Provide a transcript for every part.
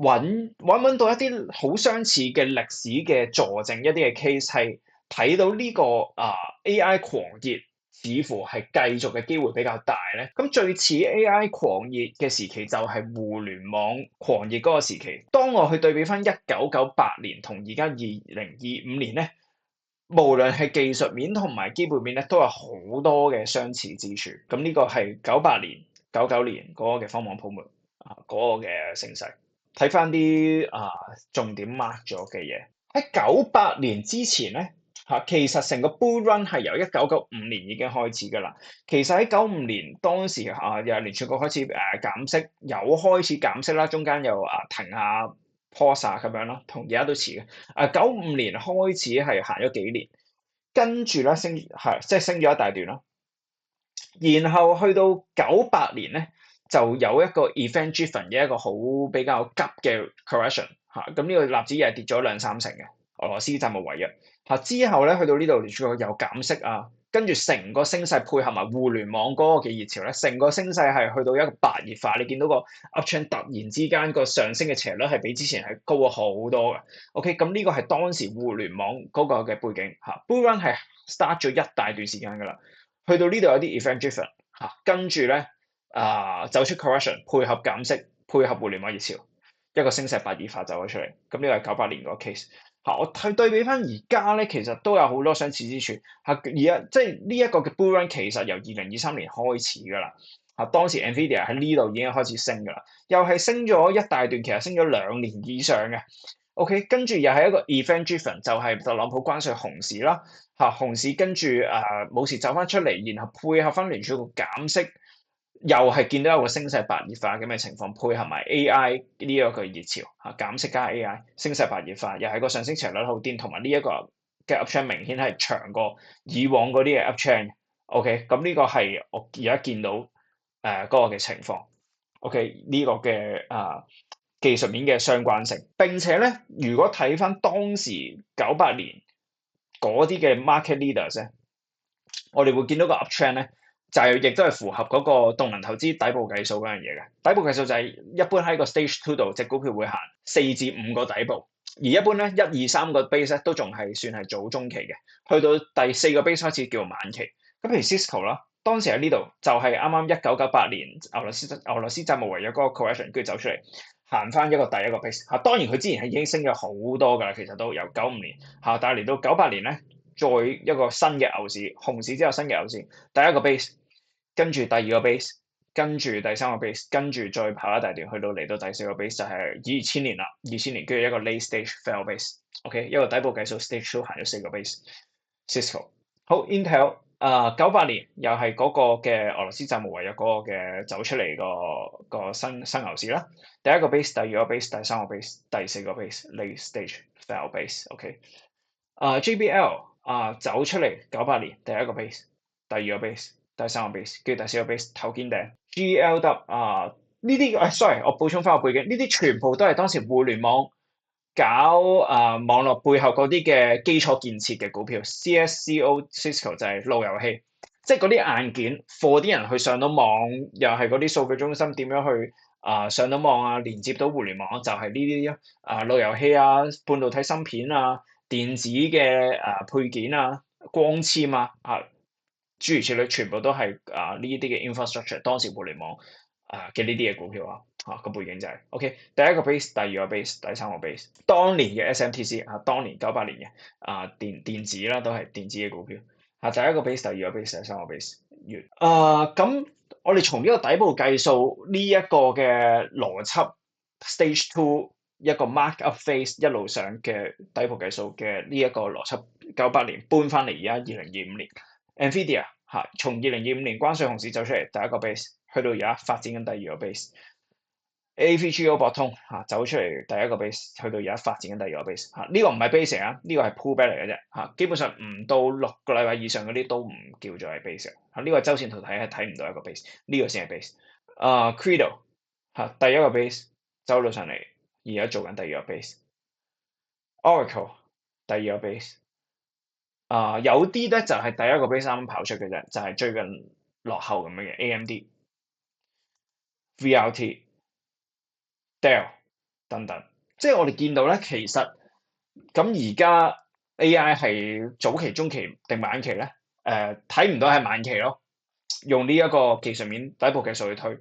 揾到一啲好相似嘅歷史嘅佐證，一啲嘅 case 係睇到呢個AI 狂熱似乎係繼續嘅機會比較大咧。咁最似 AI 狂熱嘅時期就係互聯網狂熱嗰個時期。當我去對比翻1998年同而家2025年咧，無論係技術面同埋基本面咧，都有好多嘅相似之處。咁呢個係98年、99年嗰個嘅科網泡沫嗰個嘅盛世。睇翻啲重點 mark 咗嘅嘢，喺98年之前咧其實成個 bull run 係由1995年已經開始㗎啦。其實喺95年當時又聯儲局開始減息，有開始減息啦，中間又停下 pause 咁樣啦，同而家都似嘅。95年開始係行咗幾年，跟住咧即係升咗一大段啦。然後去到98年咧，就有一個 event driven 嘅一個好比較急嘅 correction 咁呢個納指又係跌咗2-3成嘅，俄羅斯債務違約之後咧，去到呢度聯儲局又減息跟住成個升勢配合埋互聯網嗰個嘅熱潮咧，成個升勢係去到一個白熱化，你見到個 uptrend 突然之間個上升嘅斜率係比之前係高咗好多嘅。OK，咁呢個係當時互聯網嗰個嘅背景bull run 係 start 咗一大段時間㗎啦。去到呢度有啲 event driven 跟住咧走出 correction，配合減息，配合互聯網熱潮，一個升勢白熱化走咗出嚟。咁呢個係98年個 case 我去對比翻而家咧，其實都有好多相似之處而家即係呢一個嘅 bull run 其實由2023年開始㗎啦當時 Nvidia 喺呢度已經開始升㗎啦，又係升咗一大段，其實升咗2年以上嘅。OK，跟住又係一個 event driven，就係特朗普關稅熊市啦熊市跟住冇事走翻出嚟，然後配合翻聯儲局減息，又係見到有個升勢白熱化咁嘅情況，配合埋 AI 呢一個熱潮減息加 AI 升勢白熱化，又係個上升斜率好癲，同埋呢一個嘅 uptrend 明顯係長過以往嗰啲嘅 uptrend。OK，咁呢個係我而家見到嗰個嘅情況。OK，呢個嘅技術面嘅相關性，並且咧，如果睇翻當時98年嗰啲嘅 market leaders 咧，我哋會見到個 uptrend 咧，就係亦都係符合嗰個動能投資底部計數嗰樣嘢嘅。底部計數就係一般喺個 stage 2度，隻股票會行4至5個底部，而一般咧1、2、3個 base 咧都仲係算係早中期嘅，去到第4個 base 開始叫做晚期。咁譬如 Cisco 啦，當時喺呢度就係啱啱1998年俄羅斯債務違約嗰個 correction，跟住走出嚟。行翻一個第一個 base 當然佢之前係已經升咗好多㗎啦，其實都由95年但係嚟到98年咧，再一個新嘅牛市，熊市之後新嘅牛市，第一個 base，跟住第二個 base，跟住第三個 base，跟住再跑一大段，去到嚟到第四個 base 就係2000年啦，2000年跟住一個 late stage fail base，OK，一個底部計數 stage 2行咗4個 base，Cisco 好 Intel。98年又係嗰個嘅俄羅斯債務違約嗰個嘅走出嚟個新牛市啦。第一個 base， 第二個 base， 第三個 base， 第四個 base，late stage fail base。OK，JBL 走出嚟98年第一個 base， 第二個 base， 第三個 base， 跟住第四個 base 頭肩頂。GLW 呢啲sorry，我補充翻個背景，呢啲全部都係當時互聯網搞網絡背後嗰啲嘅基礎建設嘅股票 ，CSCO Cisco 就係路由器，即係嗰啲硬件，for 啲人去上到網，又係嗰啲數據中心點樣去上到網連接到互聯網，就係呢啲路由器半導體芯片電子嘅配件光纖諸如此類，全部都係呢啲嘅 infrastructure，當時互聯網嘅呢啲嘅股票個背景就係 OK， 第一個 base， 第二個 base， 第三個 base， 當年嘅 SMTC 當年98年嘅電子啦，都係電子嘅股票第一個 base， 第二個 base， 第三個 base 完咁我哋從呢個底部計數呢一個嘅邏輯 stage 2一個 mark up phase 一路上嘅底部計數嘅呢一個邏輯，98年搬翻嚟而家2025年 Nvidia 從2025年關稅熊市走出嚟第一個 base， 去到而家發展緊第二個 base。AVGO 博通走出嚟第一個 base， 去到而家發展緊第二個 base。呢個唔係 base 呢個係 pullback 嚟嘅啫基本上唔到6個禮拜以上嗰啲都唔叫做係 base 呢個周線圖睇係睇唔到一個 base， 呢個先係 base。Credo 第一個 base 走到上嚟，而家做緊第二個 base。Oracle 第二個 base。有啲咧就係第一個 base 啱啱跑出嘅啫，就係最近落後咁樣嘅 AMD、VRT、Dell 等等。即係我哋見到咧，其實咁而家 AI 係早期、中期定晚期咧？睇唔到係晚期咯。用呢一個技術面底部技術去推，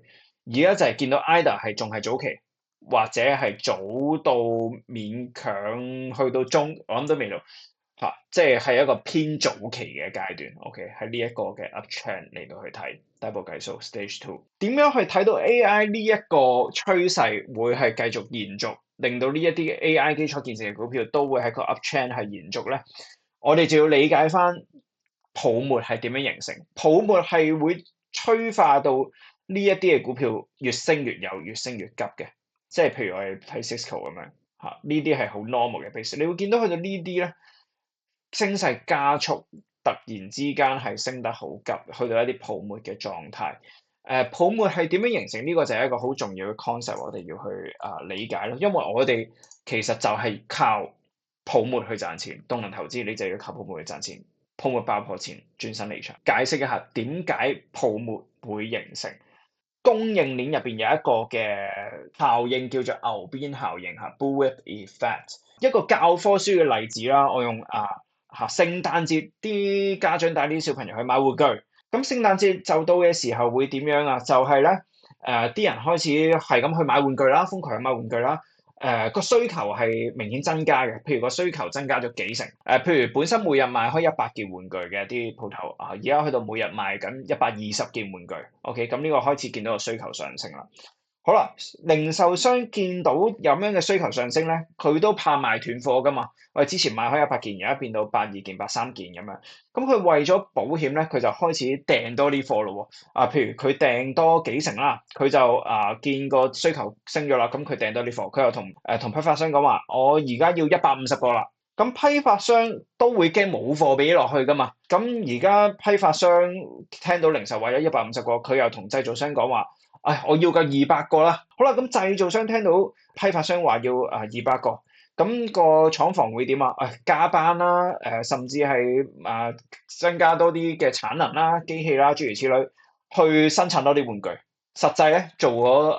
而家就係見到 IDA 係仲係早期，或者係早到勉強去到中，我諗都未到嚇，即係一個偏早期嘅階段。OK，喺呢一個嘅 uptrend 嚟到去睇底部計數 stage two，點樣去睇到 AI 呢一個趨勢會係繼續延續，令到呢一啲 AI 基礎建設嘅股票都會喺個 uptrend 係延續咧？我哋就要理解翻泡沫係點樣形成，泡沫係會催化到呢一啲嘅股票越升越有，越升越急嘅。即係譬如我哋睇 Cisco 咁樣嚇，呢啲係好 normal 嘅 base。你會見到去到呢啲咧，升勢加速，突然之間係升得好急，去到一啲泡沫嘅狀態。泡沫係點樣形成？呢個就係一個好重要嘅 concept，我哋要去理解咯。因為我哋其實就係靠泡沫去賺錢，動能投資你就要靠泡沫去賺錢。泡沫爆破前轉身離場，解釋一下點解泡沫會形成。供應鏈入邊有一個嘅效應叫做牛鞭效應嚇 （bullwhip effect）。一個教科書嘅例子啦，我用聖誕節啲家長帶啲小朋友去買玩具，咁聖誕節就到嘅時候會點樣啊？就係咧啲人開始係咁去買玩具啦，瘋狂去買玩具啦。個需求係明顯增加嘅，譬如個需求增加咗幾成。譬如本身每日賣開100件玩具嘅啲鋪頭而家去到每日賣緊120件玩具。OK，咁呢個開始見到個需求上升啦。好啦，零售商見到有咁樣嘅需求上升咧，佢都怕賣斷貨噶嘛。我哋之前賣開100件，而家變到82件、83件咁樣。咁佢為咗保險咧，佢就開始訂多啲貨咯喎。譬如佢訂多幾成啦，佢就見個需求升咗啦，咁佢訂多啲貨，佢又同批發商講話，我而家要150個啦。咁批發商都會驚冇貨俾落去噶嘛。咁而家批發商聽到零售話有150個，佢又同製造商講話，我要夠200個啦。好啦，咁製造商聽到批發商話要200個，咁個廠房會點啊？加班啦，甚至係增加多啲嘅產能啦、機器啦，諸如此類，去生產多啲玩具。實際咧做咗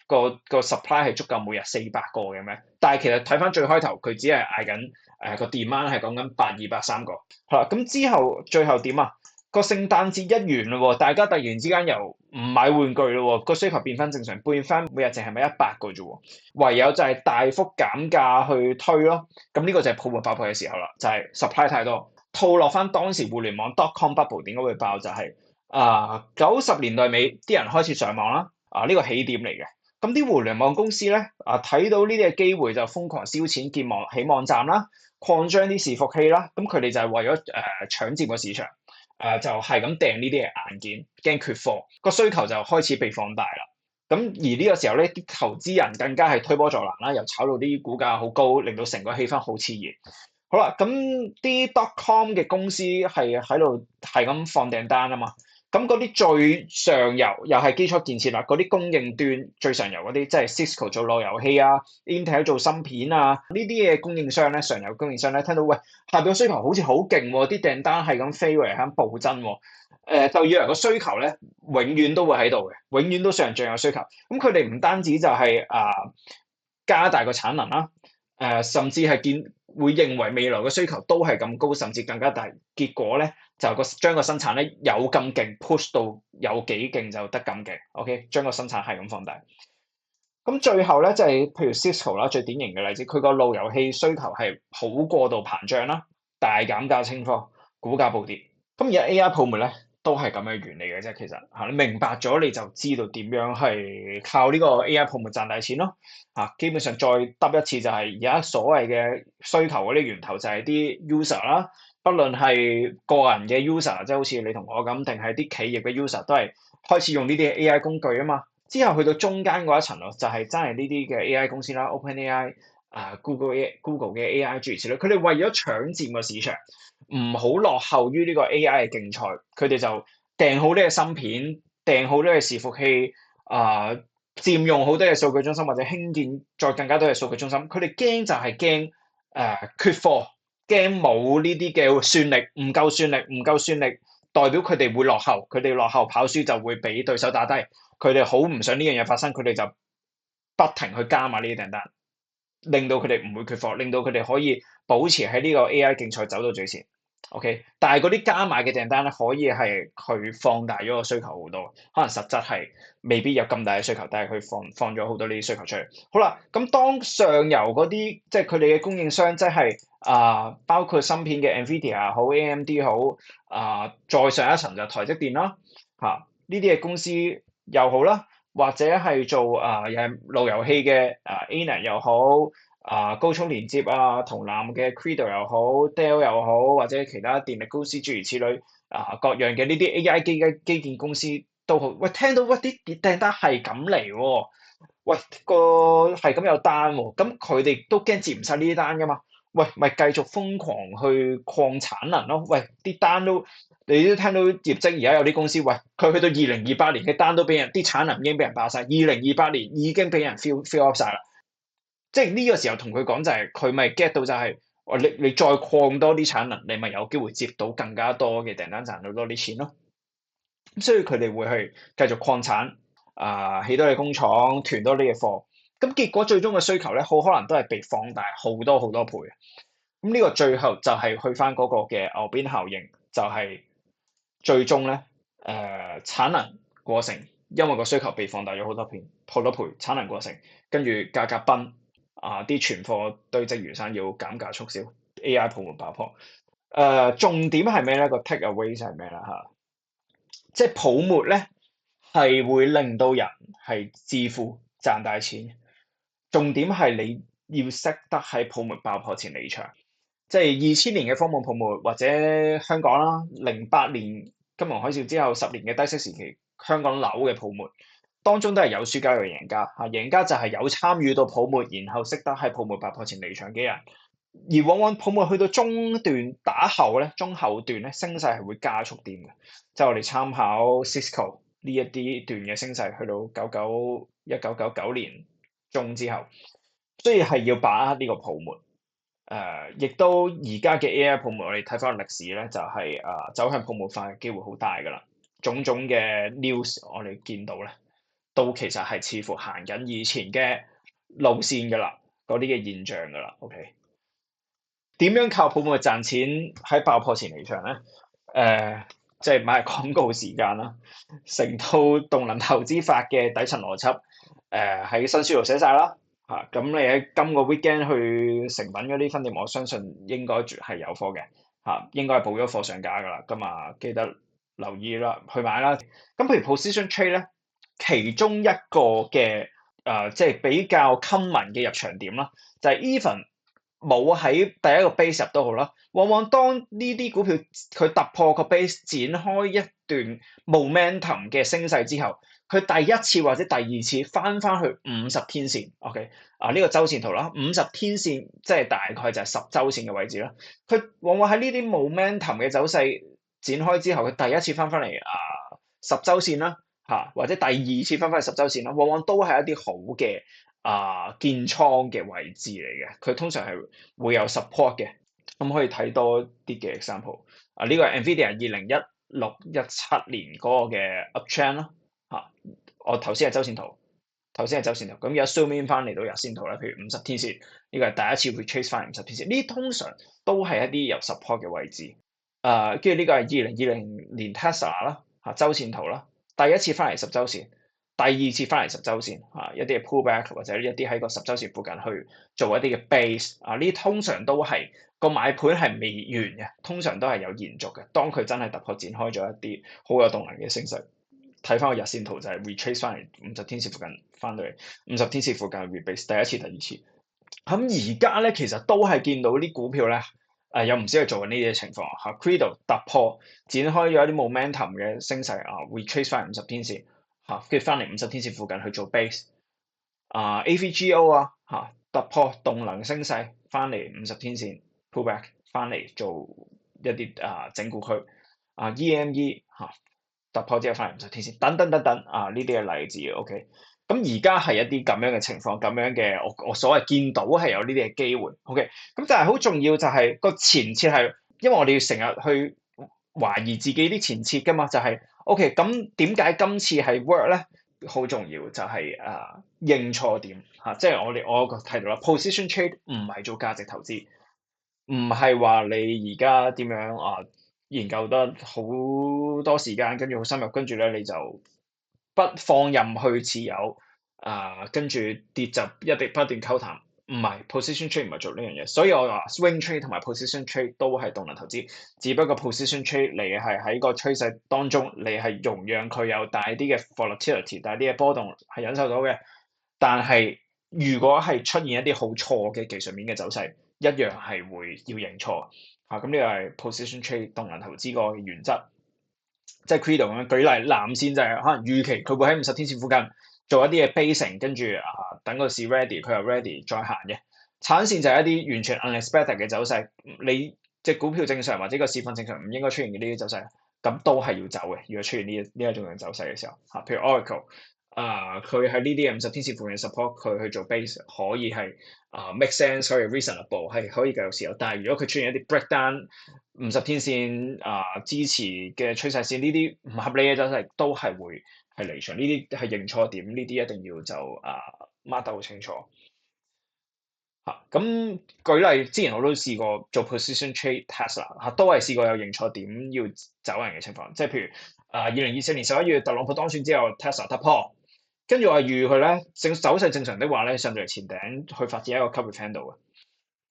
個 supply 係足夠每日400個嘅咩？但係其實睇翻最開頭，佢只係嗌緊個 demand 係講緊8283個。好啦，咁之後最後點啊？個聖誕節一完嘞喎，大家突然之間又唔買玩具嘞喎，個需求變翻正常，變翻每日淨係買100個啫喎，唯有就係大幅減價去推咯。咁呢個就係泡沫爆破嘅時候啦，就係 supply 太多，套落翻當時互聯網 .com bubble 點解會爆？就係90年代尾啲人開始上網啦，呢個起點嚟嘅。咁啲互聯網公司咧睇到呢啲嘅機會就瘋狂燒錢起網站啦，擴張啲伺服器啦，咁佢哋就係為咗搶佔個市場。就係咁訂呢啲嘅硬件，驚缺貨，個需求就開始被放大啦。咁而呢個時候咧，啲投資人更加係推波助瀾啦，又炒到啲股價好高，令到成個氣氛好熾熱。好啦，咁啲 .com 嘅公司係喺度係咁放訂單啊嘛。咁嗰啲最上游又係基礎建設啦，嗰啲供應端最上游嗰啲，即係 Cisco 做路由器啊 ，Intel 做芯片啊，呢啲嘅供應商咧，上游供應商咧，聽到喂下邊嘅需求好似好勁喎，啲訂單係咁飛嚟，係咁暴增喎，就以為個需求咧永遠都會喺度嘅，永遠都上漲有需求。咁佢哋唔單止就係加大個產能啦，甚至係會認為未來嘅需求都係咁高，甚至更加大。結果咧就將個生產咧有咁勁 push 到有幾勁就得咁勁。OK，將個生產係咁放大。咁最後咧就係譬如 Cisco 啦，最典型嘅例子，佢個路由器需求係好過度膨脹啦，大減價清貨，股價暴跌。咁而家 AI 泡沫咧都係咁嘅原理嘅啫。其實你明白咗你就知道點樣係靠呢個 AI 泡沫賺大錢咯。基本上再揼一次就係而家所謂嘅需求嗰啲源頭就係啲 user 啦，不論係個人嘅 user，即係好似你同我咁，定係啲企業嘅 user 都係開始用呢啲 AI 工具啊嘛。之後去到中間嗰一層咯，就係真係呢啲嘅 AI 公司啦 ，OpenAI、Google 嘅 AI 諸如此類，佢哋為咗搶佔個市場，唔好落後於呢個 AI 嘅競賽，佢哋就訂好呢個芯片，訂好呢個伺服器，佔用好多嘅數據中心或者興建再更加多嘅數據中心。佢哋驚就係驚缺貨，驚冇呢啲嘅算力，唔夠算力，代表佢哋會落後，佢哋落後跑輸就會俾對手打低。佢哋好唔想呢樣嘢發生，佢哋就不停去加碼呢啲訂單。令到佢哋唔會缺貨，令到佢哋可以保持喺呢個 AI 競賽走到最前。OK，但係嗰啲加碼嘅訂單咧，可以係佢放大咗個需求好多，可能實質係未必有咁大嘅需求，但係佢放咗好多呢啲需求出嚟。好啦，咁當上游嗰啲即係佢哋嘅供應商，即係包括芯片嘅 NVIDIA 好、AMD 好再上一層就台積電啦，呢啲嘅公司又好啦，或者係做又係路由器嘅ANET 又好。高速連接銅纜嘅 Credo 又好，Dell 又好，或者其他電力公司諸如此類各樣嘅呢啲 AI 基建公司都好。喂，聽到喂啲訂單係咁嚟喎，喂個係咁有單喎，咁佢哋都驚接唔晒呢啲單噶嘛？喂，咪繼續瘋狂去擴產能咯。喂，啲單都你都聽到業績，而家有啲公司喂，佢去到2028年嘅單都俾人啲產能已經俾人爆晒，2028年已經俾人 fill up 晒啦。即係呢個時候同佢講就係佢咪 get 到就係、你再擴多啲產能，你咪有機會接到更加多嘅訂單，賺到多啲錢咯。咁所以佢哋會去繼續擴產起多嘅工廠，囤多啲嘅貨。咁結果最終嘅需求咧，好可能都係被放大好多好多倍。咁呢個最後就係去翻嗰個嘅牛鞭效應，就係、最終咧產能過剩，因為個需求被放大咗好多倍，產能過剩，跟住價格崩。啲存貨堆積如山，要減價促銷 ，AI 泡沫爆破。重點係咩咧？個 take away 係咩啦？即係泡沫咧係會令到人係致富賺大錢。重點係你要識得喺泡沫爆破前離場。即係2000年嘅科網泡沫，或者香港啦，08年金融海嘯之後10年嘅低息時期，香港樓嘅泡沫。當中都係有輸家有贏家嚇，贏家就係有參與到泡沫，然後識得喺泡沫爆破前離場嘅人。而往往泡沫去到中段打後咧，中後段咧升勢係會加速啲嘅。即係我哋參考 Cisco 呢一啲段嘅升勢，去到1999年中之後，所以係要把握呢個泡沫。亦都而家嘅 AI 泡沫，我哋睇翻歷史咧，就係走向泡沫化嘅機會好大㗎啦。種種嘅 news 我哋見到咧。都其實係似乎行緊以前嘅路線㗎啦，嗰啲嘅現象㗎啦。OK，點樣靠泡沫賺錢喺爆破前離場咧？即係買廣告時間啦。成套動能投資法嘅底層邏輯，喺新書度寫晒啦。咁你喺今個 weekend 去誠品嗰啲分店，我相信應該絕係有貨嘅。應該係補咗貨上架㗎啦。咁記得留意啦，去買啦。咁譬如 position trade 咧。其中一個嘅即係比較 common 嘅入場點啦，就係 even 冇喺第一個 base 入都好啦，往往當呢啲股票佢突破個 base 展開一段 momentum 嘅升勢之後，佢第一次或者第二次翻去50天線，OK 呢個周線圖啦，50天線即係大概就係10週線嘅位置啦。佢往往喺呢啲 momentum 嘅走勢展開之後，佢第一次翻嚟10週線啦。或者第二次翻去10週線啦，往往都係一啲好嘅建倉嘅位置嚟嘅，佢通常係會有 support 嘅，咁可以睇多啲嘅 example。呢個係 NVIDIA 2016-17年嗰個嘅 uptrend 啦。我頭先係周線圖，咁而家 zoom in 翻嚟到日線圖咧，譬如50天線，呢個係第一次 retrace 翻嚟50天線，呢啲通常都係一啲有 support 嘅位置。跟住呢個係2020年 Tesla 啦，周線圖啦。第一次翻嚟10週線，第二次翻嚟10週線，一啲嘅 pullback 或者一啲喺個10週線附近去做一啲嘅 base，呢啲通常都係個買盤係未完嘅，通常都係有延續嘅。當佢真係突破展開咗一啲好有動能嘅升勢，睇翻個日線圖就係 retrace 翻嚟50天線附近，翻到嚟50天線附近 rebase 第一次、第二次。咁而家咧其實都係見到啲股票咧。有唔少係做緊呢啲嘅情況Credo 突破展開咗一啲 momentum 嘅升勢retrace 翻嚟50天線跟住翻嚟50天線附近去做 base AVGO 突破動能升勢翻嚟50天線 pullback 翻嚟做一啲整固區EME 突破之後翻嚟50天線等等呢啲嘅例子 OK。咁而家係一啲咁樣嘅情況，咁樣嘅我所謂見到係有呢啲嘅機會，OK。咁但係好重要就係個前設係，因為我哋要成日去懷疑自己啲前設㗎嘛，就係 OK。咁點解今次係 work 咧？好重要，就係認錯點嚇，即係我提到啦，position trade 唔係做價值投資，唔係話你而家點樣研究得好多時間，跟住好深入，跟住咧你就不放任去持有跟住跌就一定不斷溝淡。唔係 position trade 唔係做呢樣嘢，所以我話 swing trade 同埋 position trade 都係動能投資，只不過 position trade 你係喺個趨勢當中，你係容讓佢有大啲嘅 volatility、大啲嘅波動係忍受到嘅。但係如果係出現一啲好錯嘅技術面嘅走勢，一樣係會要認錯咁呢個係 position trade 動能投資個原則。即係 Credo 咁樣舉例，藍線就係可能預期佢會喺50天線附近做一啲嘅 basing，跟住等個市 ready，佢又 ready 再行嘅。橙線就係一啲完全 unexpected 嘅走勢，你隻股票正常或者個市況正常唔應該出現嘅呢啲走勢，咁都係要走嘅。如果出現呢一種嘅走勢嘅時候譬如 Oracle 佢喺呢啲嘅50天線附近 support 佢去做 base 可以係make sense，可以 reasonable 係可以繼續持有。但係如果佢出現一啲 breakdown 50天線支持嘅趨勢線呢啲唔合理嘅走勢，都係會係離場。呢啲係認錯點，呢啲一定要就mark 得好清楚。咁舉例，之前我都試過做 position trade Tesla 都係試過有認錯點要走人嘅情況。即係譬如2024年11月特朗普當選之後，Tesla 突破，跟住我係預佢咧走勢正常的話咧，上到嚟前頂去發展一個 cup candle 嘅。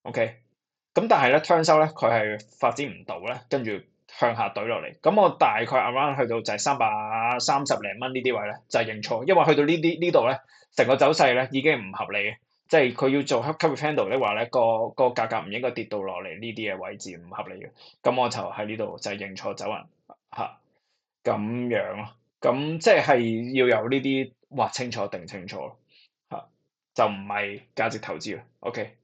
OK，咁但係咧 turns out咧佢係發展唔到咧，跟住向下懟落嚟。咁我大概 around 去到就係330零蚊呢啲位咧，就係認錯，因為去到呢度咧，成個走勢咧已經唔合理嘅。即係佢要做 cup candle 的話咧，個價格唔應該跌到落嚟呢啲嘅位置，唔合理嘅。咁我就喺呢度就係認錯走人咁樣咯。咁即係要有呢啲劃清楚定清楚咯就唔係價值投資啦。OK。